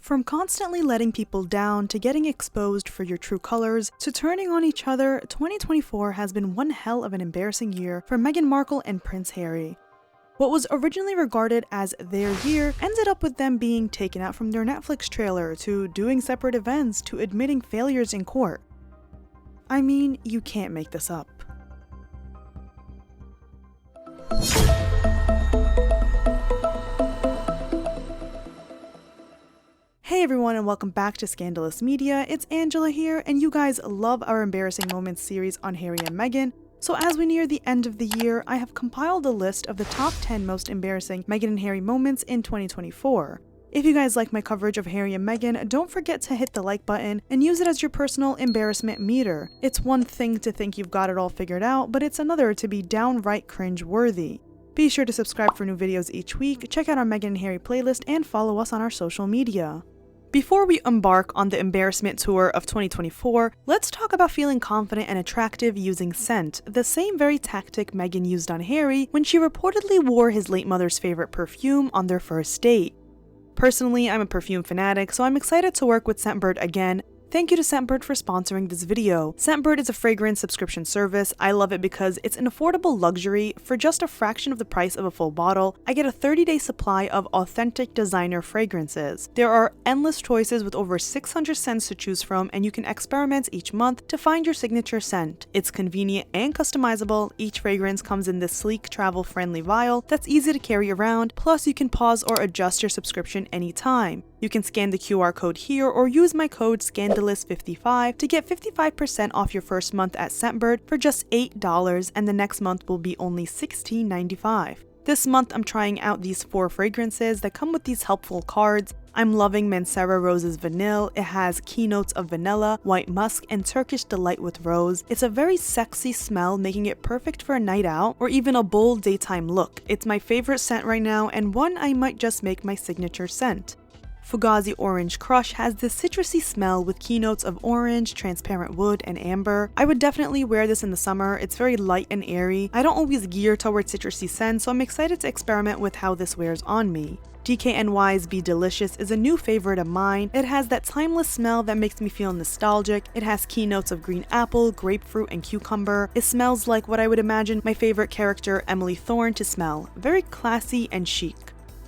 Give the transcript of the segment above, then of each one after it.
From constantly letting people down to getting exposed for your true colors to turning on each other, 2024 has been one hell of an embarrassing year for Meghan Markle and Prince Harry. What was originally regarded as their year ended up with them being taken out from their Netflix trailer, to doing separate events, to admitting failures in court. I mean, you can't make this up. Hey everyone, and welcome back to Scandalous Media. It's Angela here, and you guys love our Embarrassing Moments series on Harry and Meghan. So as we near the end of the year, I have compiled a list of the top 10 most embarrassing Meghan and Harry moments in 2024. If you guys like my coverage of Harry and Meghan, don't forget to hit the like button and use it as your personal embarrassment meter. It's one thing to think you've got it all figured out, but it's another to be downright cringe-worthy. Be sure to subscribe for new videos each week, check out our Meghan and Harry playlist, and follow us on our social media. Before we embark on the embarrassment tour of 2024, let's talk about feeling confident and attractive using scent, the same very tactic Meghan used on Harry when she reportedly wore his late mother's favorite perfume on their first date. Personally, I'm a perfume fanatic, so I'm excited to work with Scentbird again. Thank you to Scentbird for sponsoring this video. Scentbird is a fragrance subscription service. I love it because it's an affordable luxury. For just a fraction of the price of a full bottle, I get a 30-day supply of authentic designer fragrances. There are endless choices with over 600 scents to choose from, and you can experiment each month to find your signature scent. It's convenient and customizable. Each fragrance comes in this sleek, travel-friendly vial that's easy to carry around, plus you can pause or adjust your subscription anytime. You can scan the QR code here or use my code SCANDALOUS55 to get 55% off your first month at Scentbird for just $8, and the next month will be only $16.95. This month I'm trying out these 4 fragrances that come with these helpful cards. I'm loving Mancera Rose's Vanille. It has keynotes of vanilla, white musk, and Turkish delight with rose. It's a very sexy smell, making it perfect for a night out or even a bold daytime look. It's my favorite scent right now, and one I might just make my signature scent. Fugazi Orange Crush has this citrusy smell with keynotes of orange, transparent wood, and amber. I would definitely wear this in the summer. It's very light and airy. I don't always gear towards citrusy scents, so I'm excited to experiment with how this wears on me. DKNY's Be Delicious is a new favorite of mine. It has that timeless smell that makes me feel nostalgic. It has keynotes of green apple, grapefruit, and cucumber. It smells like what I would imagine my favorite character Emily Thorne to smell. Very classy and chic.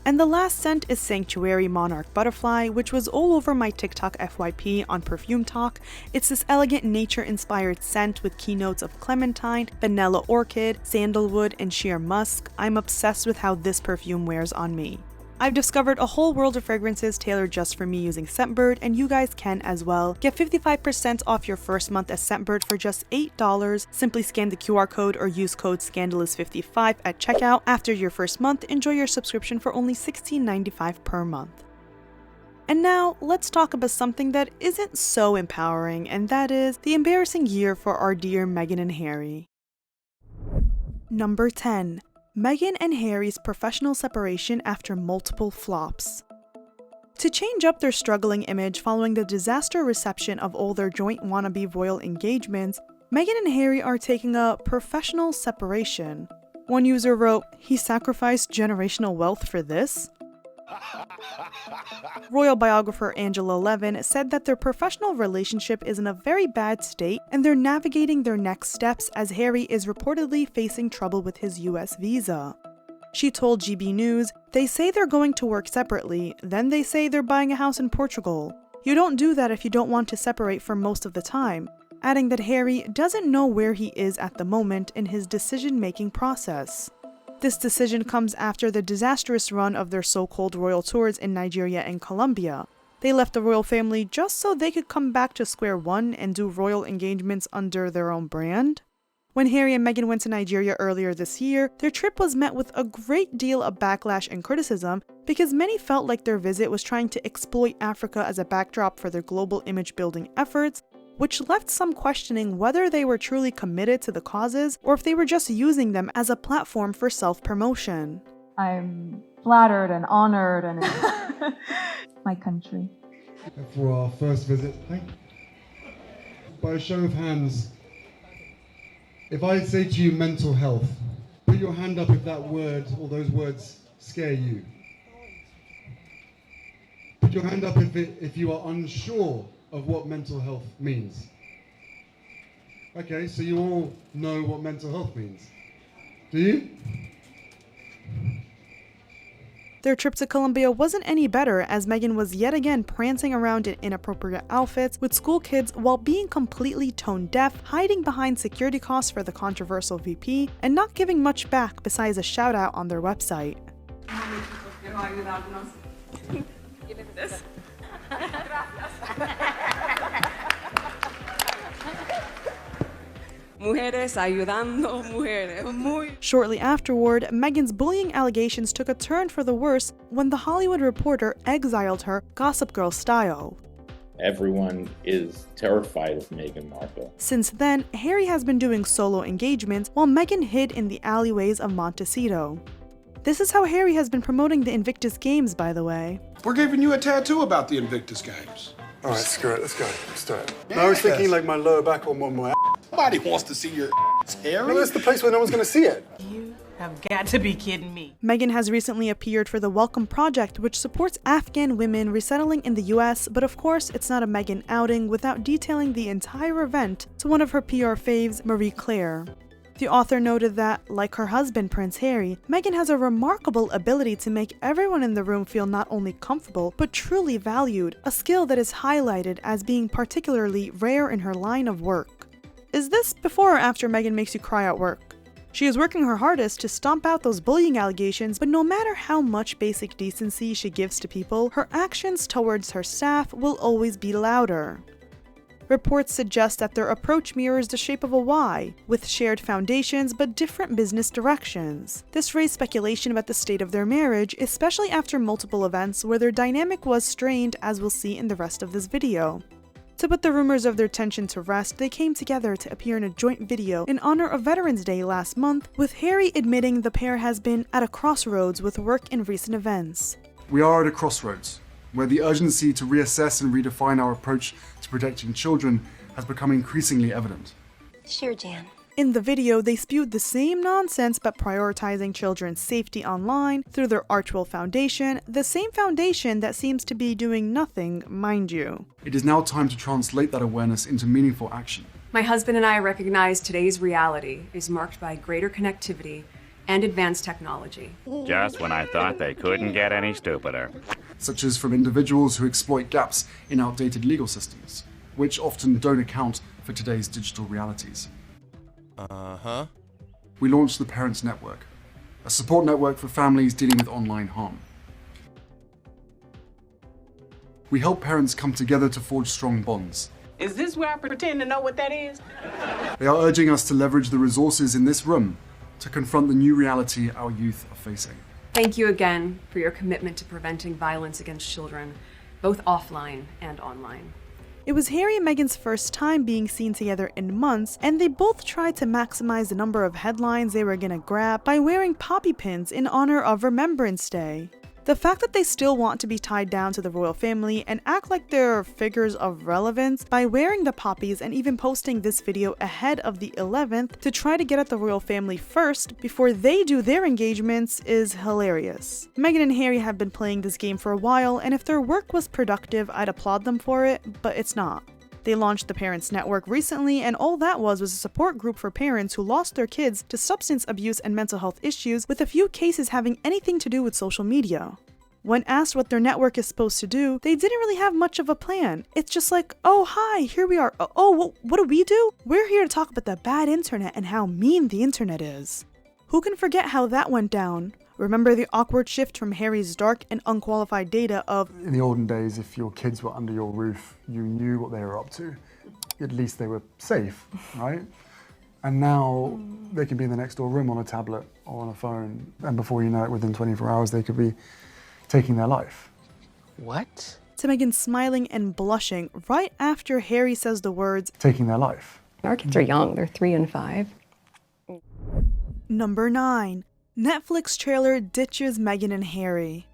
And the last scent is Sanctuary Monarch Butterfly, which was all over my TikTok FYP on Perfume Talk. It's this elegant nature-inspired scent with keynotes of clementine, vanilla orchid, sandalwood, and sheer musk. I'm obsessed with how this perfume wears on me. I've discovered a whole world of fragrances tailored just for me using Scentbird, and you guys can as well. Get 55% off your first month at Scentbird for just $8. Simply scan the QR code or use code SCANDALOUS55 at checkout. After your first month, enjoy your subscription for only $16.95 per month. And now, let's talk about something that isn't so empowering, and that is the embarrassing year for our dear Meghan and Harry. Number 10. Meghan and Harry's professional separation after multiple flops. To change up their struggling image following the disaster reception of all their joint wannabe royal engagements, Meghan and Harry are taking a professional separation. One user wrote, "He sacrificed generational wealth for this?" Royal biographer Angela Levin said that their professional relationship is in a very bad state and they're navigating their next steps as Harry is reportedly facing trouble with his US visa. She told GB News, "They say they're going to work separately, then they say they're buying a house in Portugal. You don't do that if you don't want to separate for most of the time," adding that Harry doesn't know where he is at the moment in his decision-making process. This decision comes after the disastrous run of their so-called royal tours in Nigeria and Colombia. They left the royal family just so they could come back to square one and do royal engagements under their own brand. When Harry and Meghan went to Nigeria earlier this year, their trip was met with a great deal of backlash and criticism because many felt like their visit was trying to exploit Africa as a backdrop for their global image-building efforts, which left some questioning whether they were truly committed to the causes or if they were just using them as a platform for self-promotion. I'm flattered and honored and my country. For our first visit, by a show of hands, if I say to you mental health, put your hand up if that word or those words scare you. Put your hand up if you are unsure of what mental health means. Okay, so you all know what mental health means. Do you? Their trip to Colombia wasn't any better, as Meghan was yet again prancing around in inappropriate outfits with school kids while being completely tone deaf, hiding behind security costs for the controversial VP, and not giving much back besides a shout out on their website. Mujeres ayudando mujeres. Shortly afterward, Meghan's bullying allegations took a turn for the worse when The Hollywood Reporter exiled her Gossip Girl style. Everyone is terrified of Meghan Markle. Since then, Harry has been doing solo engagements while Meghan hid in the alleyways of Montecito. This is how Harry has been promoting the Invictus Games, by the way. We're giving you a tattoo about the Invictus Games. All right, screw it. Let's go. Let's do it. I was thinking like my lower back or my Nobody wants to see your Harry. No, that's the place where no one's going to see it. You have got to be kidding me. Meghan has recently appeared for the Welcome Project, which supports Afghan women resettling in the US, but of course it's not a Meghan outing without detailing the entire event to one of her PR faves, Marie Claire. The author noted that, like her husband Prince Harry, Meghan has a remarkable ability to make everyone in the room feel not only comfortable, but truly valued, a skill that is highlighted as being particularly rare in her line of work. Is this before or after Meghan makes you cry at work? She is working her hardest to stomp out those bullying allegations, but no matter how much basic decency she gives to people, her actions towards her staff will always be louder. Reports suggest that their approach mirrors the shape of a Y, with shared foundations but different business directions. This raised speculation about the state of their marriage, especially after multiple events where their dynamic was strained, as we'll see in the rest of this video. To put the rumors of their tension to rest, they came together to appear in a joint video in honor of Veterans Day last month, with Harry admitting the pair has been at a crossroads with work in recent events. We are at a crossroads, where the urgency to reassess and redefine our approach to protecting children has become increasingly evident. Sure, Jan. In the video, they spewed the same nonsense but prioritizing children's safety online through their Archwell Foundation, the same foundation that seems to be doing nothing, mind you. It is now time to translate that awareness into meaningful action. My husband and I recognize today's reality is marked by greater connectivity and advanced technology. Just when I thought they couldn't get any stupider. Such as from individuals who exploit gaps in outdated legal systems, which often don't account for today's digital realities. We launched the Parents Network, a support network for families dealing with online harm. We help parents come together to forge strong bonds. Is this where I pretend to know what that is? They are urging us to leverage the resources in this room to confront the new reality our youth are facing. Thank you again for your commitment to preventing violence against children, both offline and online. It was Harry and Meghan's first time being seen together in months, and they both tried to maximize the number of headlines they were gonna grab by wearing poppy pins in honor of Remembrance Day. The fact that they still want to be tied down to the royal family and act like they're figures of relevance by wearing the poppies and even posting this video ahead of the 11th to try to get at the royal family first before they do their engagements is hilarious. Meghan and Harry have been playing this game for a while, and if their work was productive, I'd applaud them for it, but it's not. They launched the Parents Network recently, and all that was a support group for parents who lost their kids to substance abuse and mental health issues, with a few cases having anything to do with social media. When asked what their network is supposed to do, they didn't really have much of a plan. It's just like, oh hi, here we are. Oh, what do we do? We're here to talk about the bad internet and how mean the internet is. Who can forget how that went down? Remember the awkward shift from Harry's dark and unqualified data of, In the olden days, if your kids were under your roof, you knew what they were up to. At least they were safe, right? And now they can be in the next door room on a tablet or on a phone, and before you know it, within 24 hours, they could be taking their life. What? to Meghan smiling and blushing right after Harry says the words, taking their life. Our kids are young, they're 3 and 5. Number 9. Netflix trailer ditches Meghan and Harry.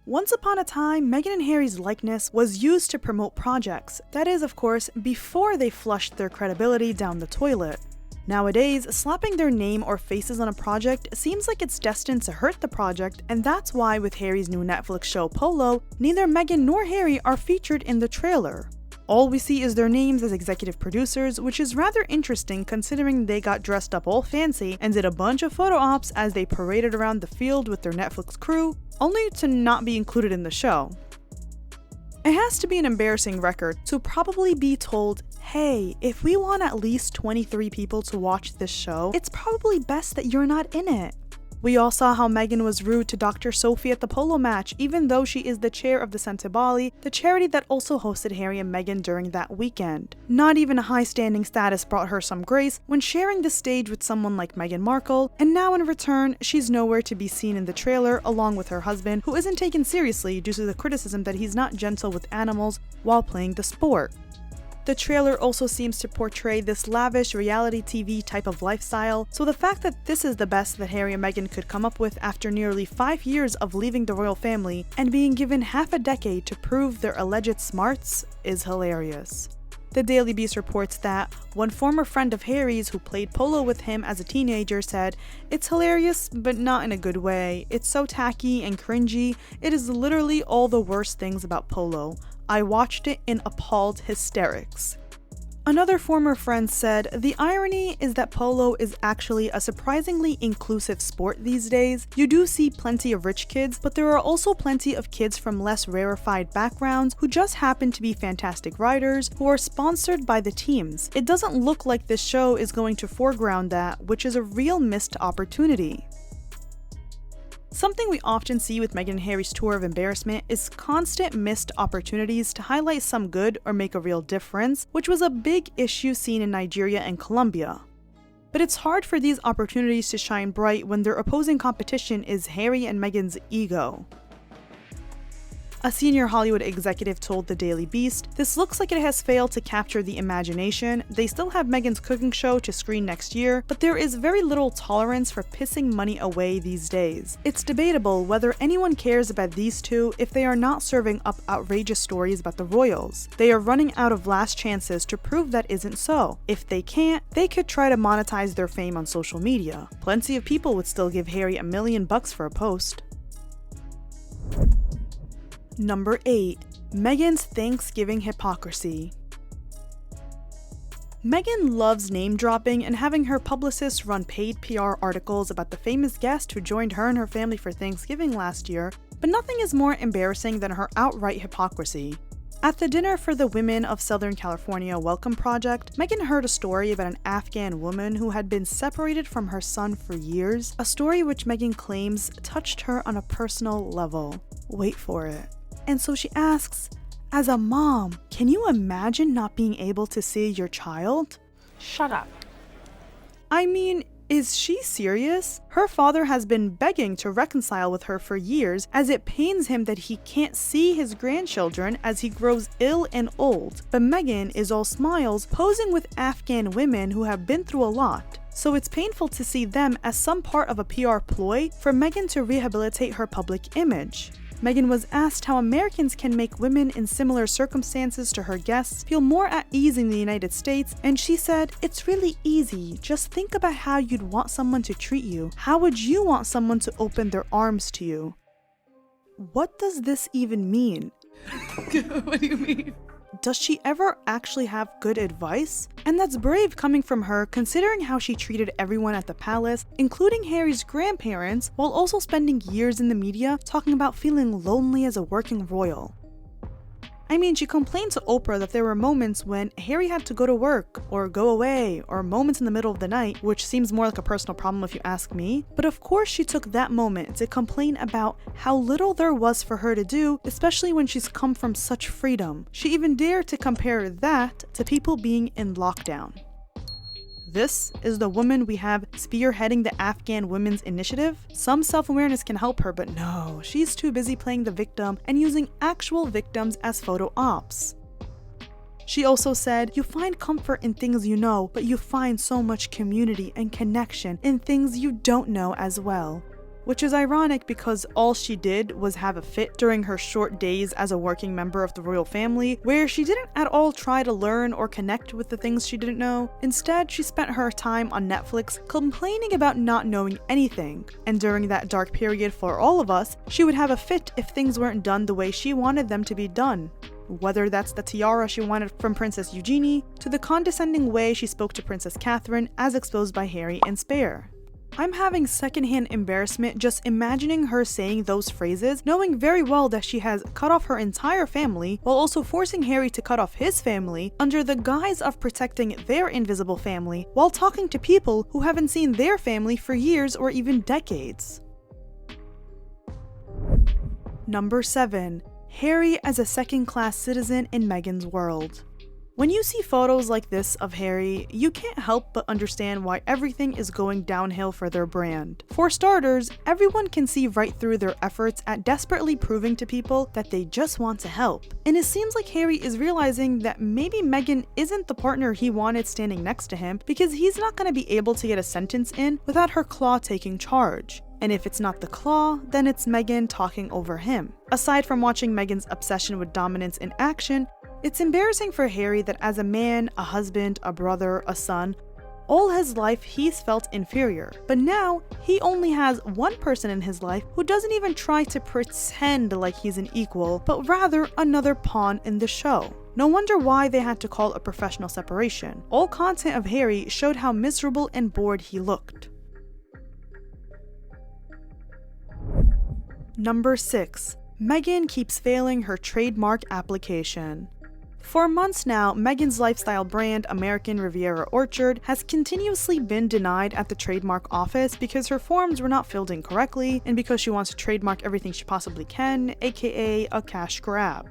Once upon a time, Meghan and Harry's likeness was used to promote projects. That is, of course, before they flushed their credibility down the toilet. Nowadays, slapping their name or faces on a project seems like it's destined to hurt the project, and that's why with Harry's new Netflix show Polo, neither Meghan nor Harry are featured in the trailer. All we see is their names as executive producers, which is rather interesting considering they got dressed up all fancy and did a bunch of photo ops as they paraded around the field with their Netflix crew, only to not be included in the show. It has to be an embarrassing record to probably be told, hey, if we want at least 23 people to watch this show, it's probably best that you're not in it. We all saw how Meghan was rude to Dr. Sophie at the polo match, even though she is the chair of the Sant'Ibali, the charity that also hosted Harry and Meghan during that weekend. Not even a high-standing status brought her some grace when sharing the stage with someone like Meghan Markle, and now in return, she's nowhere to be seen in the trailer along with her husband, who isn't taken seriously due to the criticism that he's not gentle with animals while playing the sport. The trailer also seems to portray this lavish reality TV type of lifestyle, so the fact that this is the best that Harry and Meghan could come up with after nearly 5 years of leaving the royal family and being given half a decade to prove their alleged smarts is hilarious. The Daily Beast reports that one former friend of Harry's who played polo with him as a teenager said, "It's hilarious, but not in a good way. It's so tacky and cringy. It is literally all the worst things about polo. I watched it in appalled hysterics." Another former friend said, "The irony is that polo is actually a surprisingly inclusive sport these days. You do see plenty of rich kids, but there are also plenty of kids from less rarefied backgrounds who just happen to be fantastic riders who are sponsored by the teams. It doesn't look like this show is going to foreground that, which is a real missed opportunity." Something we often see with Meghan and Harry's tour of embarrassment is constant missed opportunities to highlight some good or make a real difference, which was a big issue seen in Nigeria and Colombia. But it's hard for these opportunities to shine bright when their opposing competition is Harry and Meghan's ego. A senior Hollywood executive told the Daily Beast, "This looks like it has failed to capture the imagination. They still have Meghan's cooking show to screen next year, but there is very little tolerance for pissing money away these days. It's debatable whether anyone cares about these two if they are not serving up outrageous stories about the royals. They are running out of last chances to prove that isn't so. If they can't, they could try to monetize their fame on social media. Plenty of people would still give Harry $1 million for a post." Number 8. Meghan's Thanksgiving hypocrisy. Meghan loves name-dropping and having her publicists run paid PR articles about the famous guest who joined her and her family for Thanksgiving last year, but nothing is more embarrassing than her outright hypocrisy. At the dinner for the Women of Southern California Welcome Project, Meghan heard a story about an Afghan woman who had been separated from her son for years, a story which Meghan claims touched her on a personal level. Wait for it. And so she asks, "As a mom, can you imagine not being able to see your child?" Shut up. I mean, is she serious? Her father has been begging to reconcile with her for years as it pains him that he can't see his grandchildren as he grows ill and old. But Meghan is all smiles, posing with Afghan women who have been through a lot. So it's painful to see them as some part of a PR ploy for Meghan to rehabilitate her public image. Meghan was asked how Americans can make women in similar circumstances to her guests feel more at ease in the United States, and she said, "It's really easy. Just think about how you'd want someone to treat you. How would you want someone to open their arms to you?" What does this even mean? What do you mean? Does she ever actually have good advice? And that's brave coming from her considering how she treated everyone at the palace, including Harry's grandparents, while also spending years in the media talking about feeling lonely as a working royal. I mean, she complained to Oprah that there were moments when Harry had to go to work, or go away, or moments in the middle of the night, which seems more like a personal problem if you ask me. But of course she took that moment to complain about how little there was for her to do, especially when she's come from such freedom. She even dared to compare that to people being in lockdown. This is the woman we have spearheading the Afghan Women's Initiative? Some self-awareness can help her, but no, she's too busy playing the victim and using actual victims as photo ops. She also said, "You find comfort in things you know, but you find so much community and connection in things you don't know as well." which is ironic because all she did was have a fit during her short days as a working member of the royal family, where she didn't at all try to learn or connect with the things she didn't know. Instead, she spent her time on Netflix complaining about not knowing anything, and during that dark period for all of us, she would have a fit if things weren't done the way she wanted them to be done. Whether that's the tiara she wanted from Princess Eugenie, to the condescending way she spoke to Princess Catherine as exposed by Harry and Spare. I'm having secondhand embarrassment just imagining her saying those phrases, knowing very well that she has cut off her entire family while also forcing Harry to cut off his family under the guise of protecting their invisible family while talking to people who haven't seen their family for years or even decades. Number 7. Harry as a second-class citizen in Meghan's world. When you see photos like this of Harry, you can't help but understand why everything is going downhill for their brand. For starters, everyone can see right through their efforts at desperately proving to people that they just want to help. And it seems like Harry is realizing that maybe Meghan isn't the partner he wanted standing next to him because he's not going to be able to get a sentence in without her claw taking charge. And if it's not the claw, then it's Meghan talking over him. Aside from watching Meghan's obsession with dominance in action, it's embarrassing for Harry that as a man, a husband, a brother, a son, all his life he's felt inferior. But now, he only has one person in his life who doesn't even try to pretend like he's an equal, but rather another pawn in the show. No wonder why they had to call a professional separation. All content of Harry showed how miserable and bored he looked. Number 6. Meghan keeps failing her trademark application. For months now, Meghan's lifestyle brand, American Riviera Orchard, has continuously been denied at the trademark office because her forms were not filled in correctly and because she wants to trademark everything she possibly can, aka a cash grab.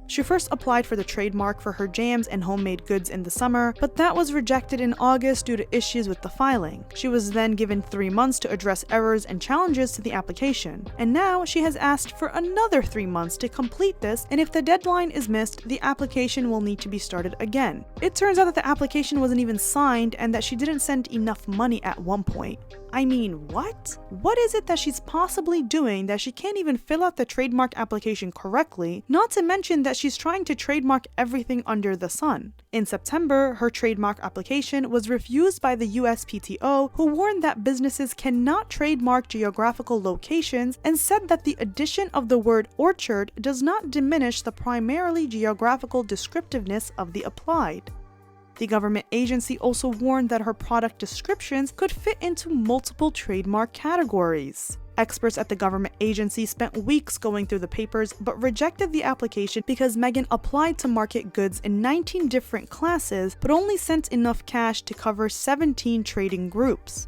She first applied for the trademark for her jams and homemade goods in the summer, but that was rejected in August due to issues with the filing. She was then given 3 months to address errors and challenges to the application, and now she has asked for another 3 months to complete this, and if the deadline is missed, the application will need to be started again. It turns out that the application wasn't even signed and that she didn't send enough money at one point. I mean, what? What is it that she's possibly doing that she can't even fill out the trademark application correctly, not to mention that she's trying to trademark everything under the sun? In September, her trademark application was refused by the USPTO, who warned that businesses cannot trademark geographical locations and said that the addition of the word orchard does not diminish the primarily geographical descriptiveness of the applied. The government agency also warned that her product descriptions could fit into multiple trademark categories. Experts at the government agency spent weeks going through the papers but rejected the application because Meghan applied to market goods in 19 different classes but only sent enough cash to cover 17 trading groups.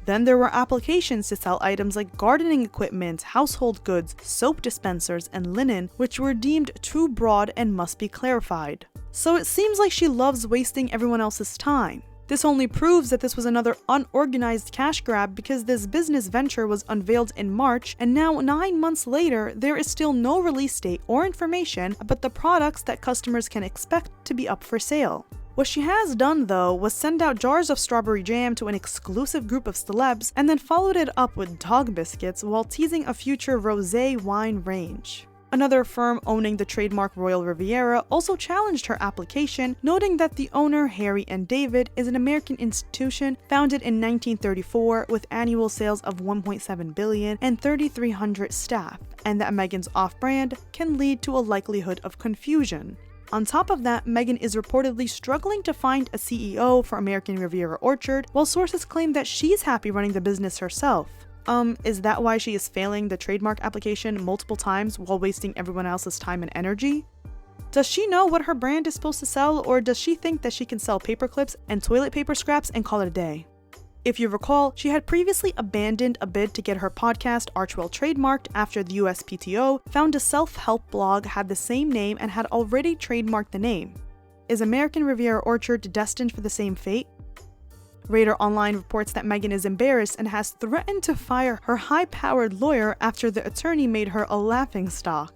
Then there were applications to sell items like gardening equipment, household goods, soap dispensers, and linen, which were deemed too broad and must be clarified. So it seems like she loves wasting everyone else's time. This only proves that this was another unorganized cash grab because this business venture was unveiled in March, and now 9 months later, there is still no release date or information about the products that customers can expect to be up for sale. What she has done, though, was send out jars of strawberry jam to an exclusive group of celebs and then followed it up with dog biscuits while teasing a future rosé wine range. Another firm owning the trademark Royal Riviera also challenged her application, noting that the owner, Harry and David, is an American institution founded in 1934 with annual sales of $1.7 billion and 3,300 staff, and that Meghan's off-brand can lead to a likelihood of confusion. On top of that, Meghan is reportedly struggling to find a CEO for American Riviera Orchard, while sources claim that she's happy running the business herself. Is that why she is failing the trademark application multiple times while wasting everyone else's time and energy? Does she know what her brand is supposed to sell, or does she think that she can sell paper clips and toilet paper scraps and call it a day? If you recall, she had previously abandoned a bid to get her podcast Archwell trademarked after the USPTO found a self-help blog had the same name and had already trademarked the name. Is American Riviera Orchard destined for the same fate? Radar Online reports that Meghan is embarrassed and has threatened to fire her high-powered lawyer after the attorney made her a laughingstock.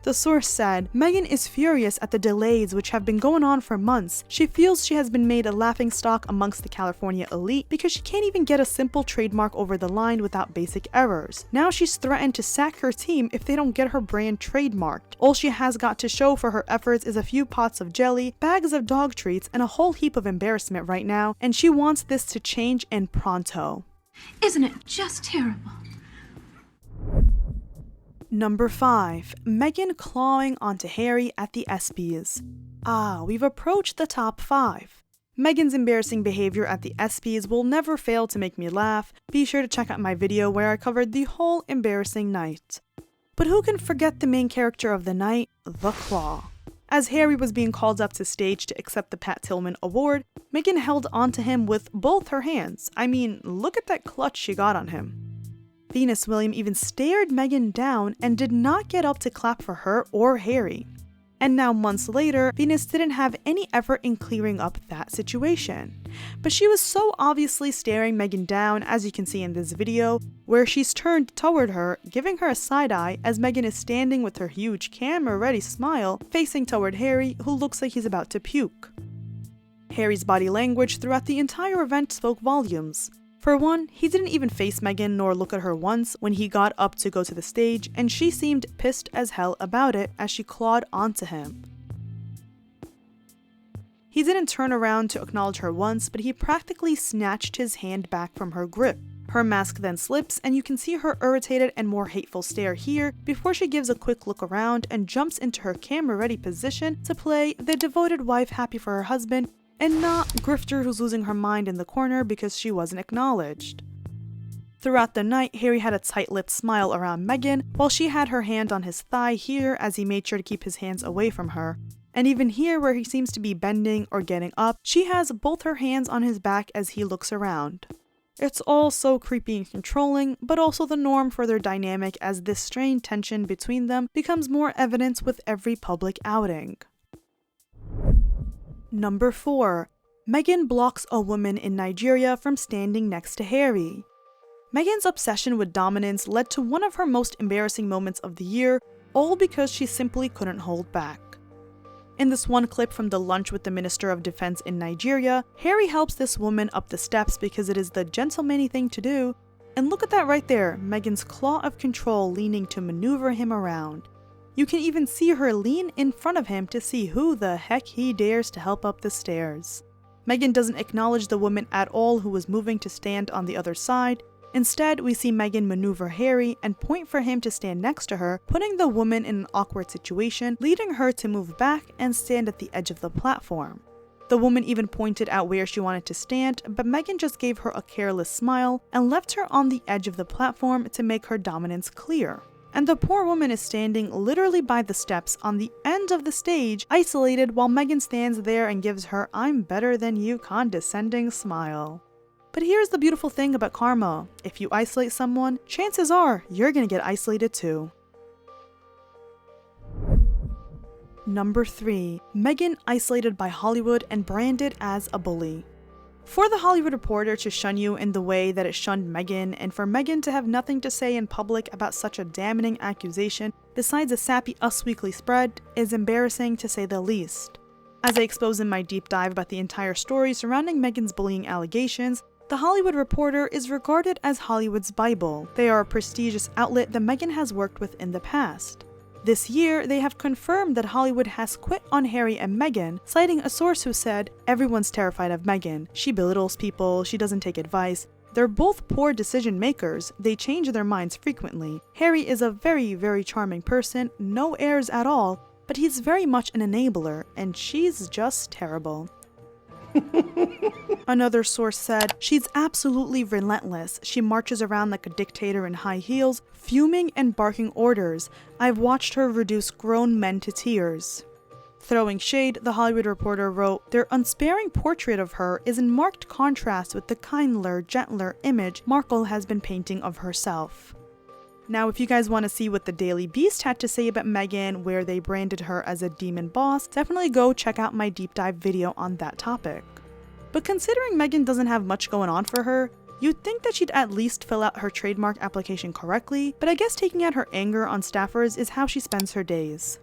The source said, Meghan is furious at the delays which have been going on for months. She feels she has been made a laughingstock amongst the California elite because she can't even get a simple trademark over the line without basic errors. Now she's threatened to sack her team if they don't get her brand trademarked. All she has got to show for her efforts is a few pots of jelly, bags of dog treats, and a whole heap of embarrassment right now, and she wants this to change and pronto. Isn't it just terrible? Number 5. Meghan clawing onto Harry at the ESPYs. We've approached the top 5. Meghan's embarrassing behavior at the ESPYs will never fail to make me laugh. Be sure to check out my video where I covered the whole embarrassing night. But who can forget the main character of the night, the Claw? As Harry was being called up to stage to accept the Pat Tillman Award, Meghan held onto him with both her hands. I mean, look at that clutch she got on him. Venus Williams even stared Meghan down and did not get up to clap for her or Harry. And now months later, Venus didn't have any effort in clearing up that situation. But she was so obviously staring Meghan down, as you can see in this video, where she's turned toward her, giving her a side eye as Meghan is standing with her huge camera-ready smile, facing toward Harry, who looks like he's about to puke. Harry's body language throughout the entire event spoke volumes. For one, he didn't even face Meghan nor look at her once when he got up to go to the stage, and she seemed pissed as hell about it as she clawed onto him. He didn't turn around to acknowledge her once, but he practically snatched his hand back from her grip. Her mask then slips, and you can see her irritated and more hateful stare here before she gives a quick look around and jumps into her camera-ready position to play the devoted wife happy for her husband and not grifter who's losing her mind in the corner because she wasn't acknowledged. Throughout the night, Harry had a tight-lipped smile around Meghan, while she had her hand on his thigh here as he made sure to keep his hands away from her. And even here where he seems to be bending or getting up, she has both her hands on his back as he looks around. It's all so creepy and controlling, but also the norm for their dynamic as this strained tension between them becomes more evident with every public outing. Number 4. Meghan blocks a woman in Nigeria from standing next to Harry. Meghan's obsession with dominance led to one of her most embarrassing moments of the year, all because she simply couldn't hold back. In this one clip from the lunch with the Minister of Defense in Nigeria, Harry helps this woman up the steps because it is the gentlemanly thing to do, and look at that right there, Meghan's claw of control leaning to maneuver him around. You can even see her lean in front of him to see who the heck he dares to help up the stairs. Meghan doesn't acknowledge the woman at all who was moving to stand on the other side. Instead, we see Meghan maneuver Harry and point for him to stand next to her, putting the woman in an awkward situation, leading her to move back and stand at the edge of the platform. The woman even pointed out where she wanted to stand, but Meghan just gave her a careless smile and left her on the edge of the platform to make her dominance clear. And the poor woman is standing literally by the steps on the end of the stage, isolated, while Meghan stands there and gives her "I'm better than you" condescending smile. But here's the beautiful thing about karma. If you isolate someone, chances are you're gonna get isolated too. Number 3. Meghan isolated by Hollywood and branded as a bully. For the Hollywood Reporter to shun you in the way that it shunned Meghan, and for Meghan to have nothing to say in public about such a damning accusation besides a sappy Us Weekly spread, is embarrassing to say the least. As I expose in my deep dive about the entire story surrounding Meghan's bullying allegations, the Hollywood Reporter is regarded as Hollywood's Bible. They are a prestigious outlet that Meghan has worked with in the past. This year, they have confirmed that Hollywood has quit on Harry and Meghan, citing a source who said, "Everyone's terrified of Meghan. She belittles people, she doesn't take advice. They're both poor decision makers, they change their minds frequently. Harry is a very, very charming person, no airs at all, but he's very much an enabler, and she's just terrible." Another source said, "She's absolutely relentless. She marches around like a dictator in high heels, fuming and barking orders. I've watched her reduce grown men to tears." Throwing shade, the Hollywood Reporter wrote, "Their unsparing portrait of her is in marked contrast with the kindler, gentler image Markle has been painting of herself." Now, if you guys want to see what the Daily Beast had to say about Meghan, where they branded her as a demon boss, definitely go check out my deep dive video on that topic. But considering Meghan doesn't have much going on for her, You'd think that she'd at least fill out her trademark application correctly, but I guess taking out her anger on staffers is how she spends her days.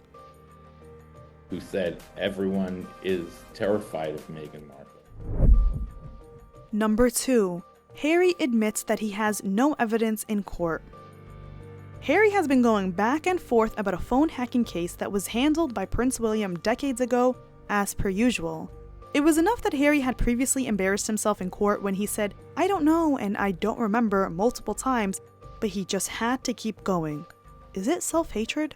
Who said everyone is terrified of Meghan Markle. Number 2. Harry admits that he has no evidence in court. Harry has been going back and forth about a phone hacking case that was handled by Prince William decades ago, as per usual. It was enough that Harry had previously embarrassed himself in court when he said, "I don't know and I don't remember" multiple times, but he just had to keep going. Is it self-hatred?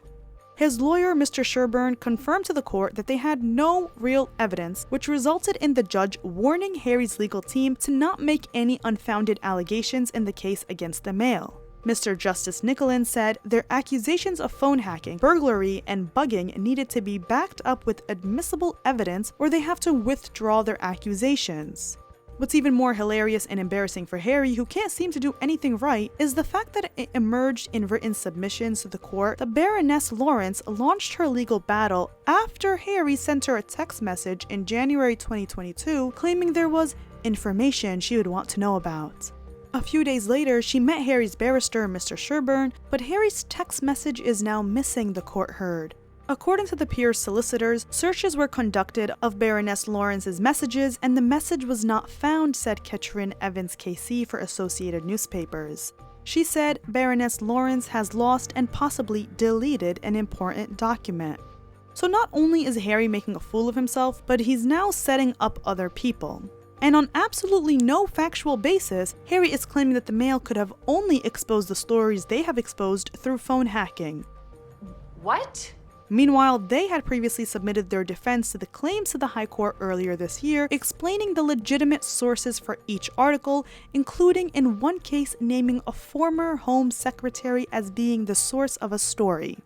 His lawyer, Mr. Sherburne, confirmed to the court that they had no real evidence, which resulted in the judge warning Harry's legal team to not make any unfounded allegations in the case against the male. Mr. Justice Nicholson said their accusations of phone hacking, burglary, and bugging needed to be backed up with admissible evidence or they have to withdraw their accusations. What's even more hilarious and embarrassing for Harry, who can't seem to do anything right, is the fact that it emerged in written submissions to the court that Baroness Lawrence launched her legal battle after Harry sent her a text message in January 2022 claiming there was information she would want to know about. A few days later, she met Harry's barrister, Mr. Sherburne, but Harry's text message is now missing, the court heard. According to the peer's solicitors, searches were conducted of Baroness Lawrence's messages and the message was not found, said Katrin Evans KC for Associated Newspapers. She said Baroness Lawrence has lost and possibly deleted an important document. So not only is Harry making a fool of himself, but he's now setting up other people. And on absolutely no factual basis, Harry is claiming that the Mail could have only exposed the stories they have exposed through phone hacking. What? Meanwhile, they had previously submitted their defense to the claims to the High Court earlier this year, explaining the legitimate sources for each article, including in one case naming a former Home Secretary as being the source of a story.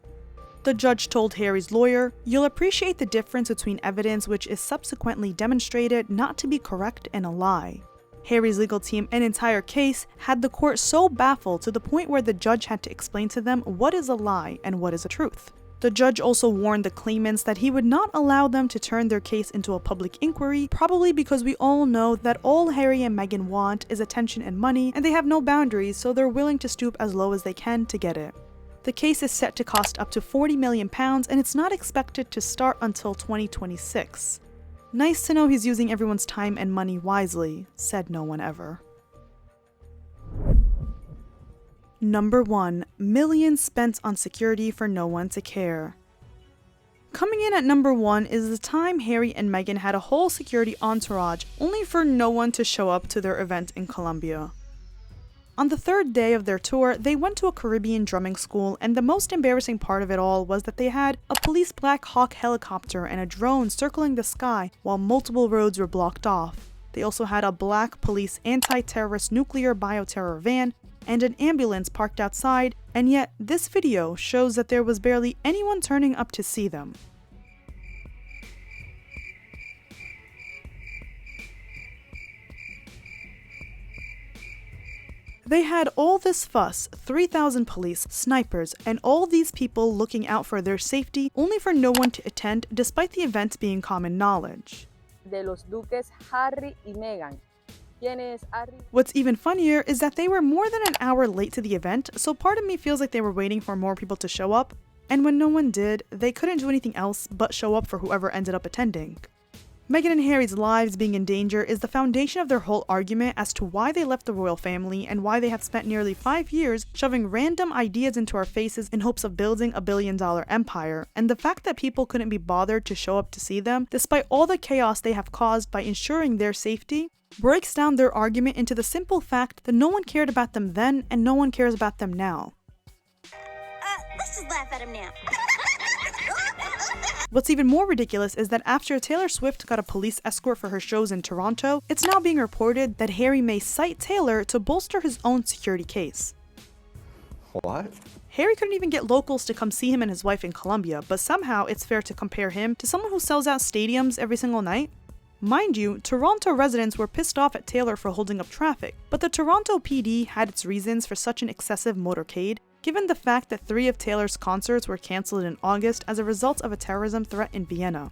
The judge told Harry's lawyer, "You'll appreciate the difference between evidence which is subsequently demonstrated not to be correct and a lie." Harry's legal team and entire case had the court so baffled to the point where the judge had to explain to them what is a lie and what is a truth. The judge also warned the claimants that he would not allow them to turn their case into a public inquiry, probably because we all know that all Harry and Meghan want is attention and money, and they have no boundaries, so they're willing to stoop as low as they can to get it. The case is set to cost up to £40 million and it's not expected to start until 2026. Nice to know he's using everyone's time and money wisely, said no one ever. Number 1. Millions spent on security for no one to care. Coming in at number 1 is the time Harry and Meghan had a whole security entourage only for no one to show up to their event in Colombia. On the third day of their tour, they went to a Caribbean drumming school, and the most embarrassing part of it all was that they had a police Black Hawk helicopter and a drone circling the sky while multiple roads were blocked off. They also had a black police anti-terrorist nuclear bioterror van and an ambulance parked outside, and yet this video shows that there was barely anyone turning up to see them. They had all this fuss, 3,000 police, snipers, and all these people looking out for their safety, only for no one to attend despite the event being common knowledge. De los duques Harry y Meghan. ¿Quién es Harry? What's even funnier is that they were more than an hour late to the event, so part of me feels like they were waiting for more people to show up, and when no one did, they couldn't do anything else but show up for whoever ended up attending. Meghan and Harry's lives being in danger is the foundation of their whole argument as to why they left the royal family and why they have spent nearly 5 years shoving random ideas into our faces in hopes of building a billion-dollar empire, and the fact that people couldn't be bothered to show up to see them, despite all the chaos they have caused by ensuring their safety, breaks down their argument into the simple fact that no one cared about them then and no one cares about them now. Let's just laugh at him now. What's even more ridiculous is that after Taylor Swift got a police escort for her shows in Toronto, it's now being reported that Harry may cite Taylor to bolster his own security case. What? Harry couldn't even get locals to come see him and his wife in Colombia, but somehow it's fair to compare him to someone who sells out stadiums every single night. Mind you, Toronto residents were pissed off at Taylor for holding up traffic, but the Toronto PD had its reasons for such an excessive motorcade, given the fact that 3 of Taylor's concerts were cancelled in August as a result of a terrorism threat in Vienna.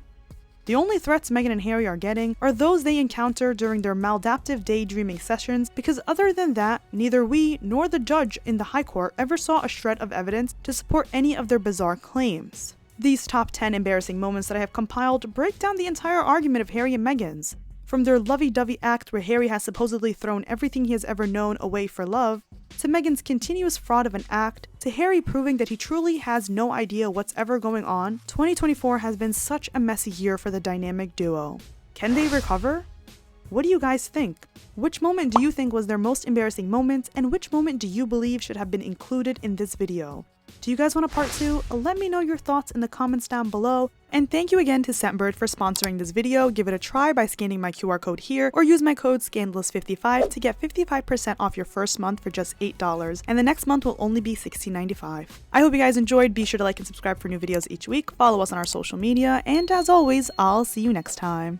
The only threats Meghan and Harry are getting are those they encounter during their maladaptive daydreaming sessions, because other than that, neither we nor the judge in the High Court ever saw a shred of evidence to support any of their bizarre claims. These top 10 embarrassing moments that I have compiled break down the entire argument of Harry and Meghan's. From their lovey-dovey act where Harry has supposedly thrown everything he has ever known away for love, to Meghan's continuous fraud of an act, to Harry proving that he truly has no idea what's ever going on, 2024 has been such a messy year for the dynamic duo. Can they recover? What do you guys think? Which moment do you think was their most embarrassing moment, and which moment do you believe should have been included in this video? Do you guys want a part 2? Let me know your thoughts in the comments down below. And thank you again to Scentbird for sponsoring this video. Give it a try by scanning my QR code here, or use my code SCANDALOUS55 to get 55% off your first month for just $8, and the next month will only be $16.95. I hope you guys enjoyed. Be sure to like and subscribe for new videos each week. Follow us on our social media, and as always, I'll see you next time.